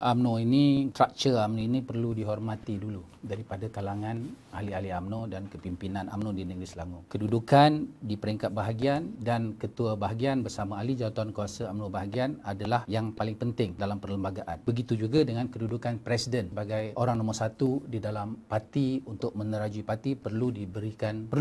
UMNO ini, struktur UMNO ini perlu dihormati dulu daripada kalangan ahli-ahli UMNO dan kepimpinan UMNO di negeri Selangor. Kedudukan di peringkat bahagian dan ketua bahagian bersama ahli jawatan kuasa UMNO bahagian adalah yang paling penting dalam perlembagaan. Begitu juga dengan kedudukan presiden sebagai orang nombor satu di dalam parti untuk menerajui parti perlu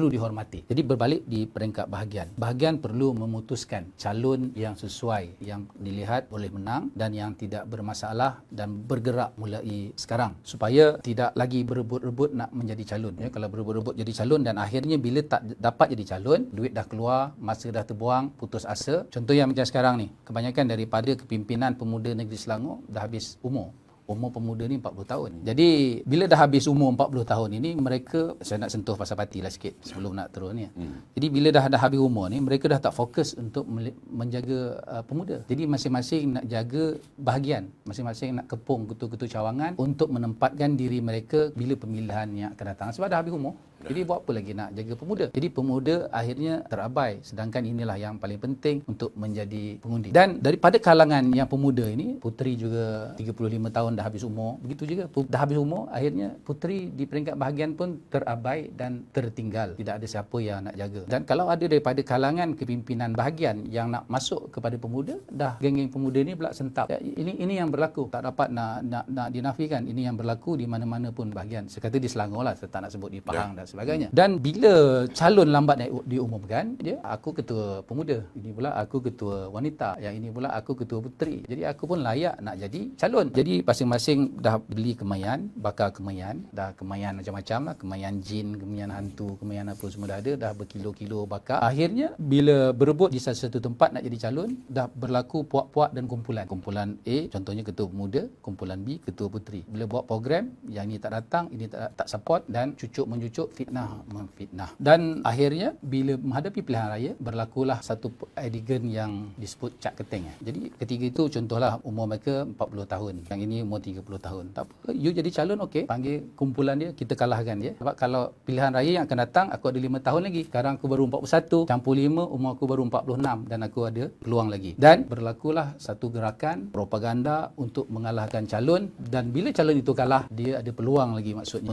dihormati. Jadi berbalik di peringkat bahagian. Bahagian perlu memutuskan calon yang sesuai, yang dilihat boleh menang dan yang tidak bermasalah dan bergerak mulai sekarang supaya tidak lagi berebut-rebut nak menjadi calon. Ya, kalau berebut-rebut jadi calon dan akhirnya bila tak dapat jadi calon, duit dah keluar, masa dah terbuang, putus asa. Contoh yang macam sekarang ni, kebanyakan daripada kepimpinan pemuda negeri Selangor dah habis umur. Umur pemuda ni 40 tahun. Jadi bila dah habis umur 40 tahun ini, mereka, saya nak sentuh pasal parti lah sikit sebelum nak terus ni. Jadi bila dah habis umur ni, mereka dah tak fokus untuk menjaga pemuda. Jadi masing-masing nak jaga bahagian, masing-masing nak kepung ketua-ketua cawangan untuk menempatkan diri mereka bila pemilihan yang akan datang. Sebab dah habis umur. Jadi buat apa lagi nak jaga pemuda? Jadi pemuda akhirnya terabai. Sedangkan inilah yang paling penting untuk menjadi pengundi. Dan daripada kalangan yang pemuda ini, puteri juga 35 tahun dah habis umur. Begitu juga dah habis umur, akhirnya puteri di peringkat bahagian pun terabai dan tertinggal. Tidak ada siapa yang nak jaga. Dan kalau ada daripada kalangan kepimpinan bahagian yang nak masuk kepada pemuda, dah geng-geng pemuda ni pula sentap. Ya, ini yang berlaku. Tak dapat nak dinafikan. Ini yang berlaku di mana-mana pun bahagian. Saya kata di Selangor lah, saya tak nak sebut di Pahang dan sebagainya. Dan bila calon lambat diumumkan, dia aku ketua pemuda, ini pula aku ketua wanita, yang ini pula aku ketua puteri. Jadi aku pun layak nak jadi calon. Jadi masing-masing dah beli kemayan, bakal kemayan, dah kemayan macam-macam lah, kemayan jin, kemayan hantu, kemayan apa semua dah ada, dah berkilo-kilo bakal. Akhirnya bila berebut di satu tempat nak jadi calon, dah berlaku puak-puak dan kumpulan. Kumpulan A contohnya ketua pemuda, kumpulan B ketua puteri. Bila buat program, yang ini tak datang, ini tak support dan cucuk mencucuk, fitnah memfitnah. Dan akhirnya bila menghadapi pilihan raya berlakulah satu adegan yang disebut cak keteng. Jadi ketiga itu contohlah umur mereka 40 tahun, yang ini umur 30 tahun. Tak apa, you jadi calon okey, panggil kumpulan dia, kita kalahkan dia. Sebab kalau pilihan raya yang akan datang aku ada 5 tahun lagi. Sekarang aku baru 41, campur 5 umur aku baru 46 dan aku ada peluang lagi. Dan berlakulah satu gerakan propaganda untuk mengalahkan calon, dan bila calon itu kalah dia ada peluang lagi maksudnya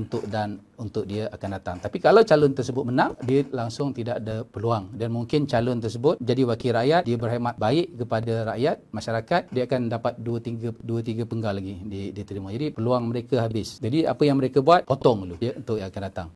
untuk dia akan datang. Tapi kalau calon tersebut menang, dia langsung tidak ada peluang dan mungkin calon tersebut jadi wakil rakyat, dia berkhidmat baik kepada rakyat, masyarakat, dia akan dapat 2-3 penggal lagi diterima. Jadi peluang mereka habis. Jadi apa yang mereka buat, potong dulu dia untuk yang akan datang.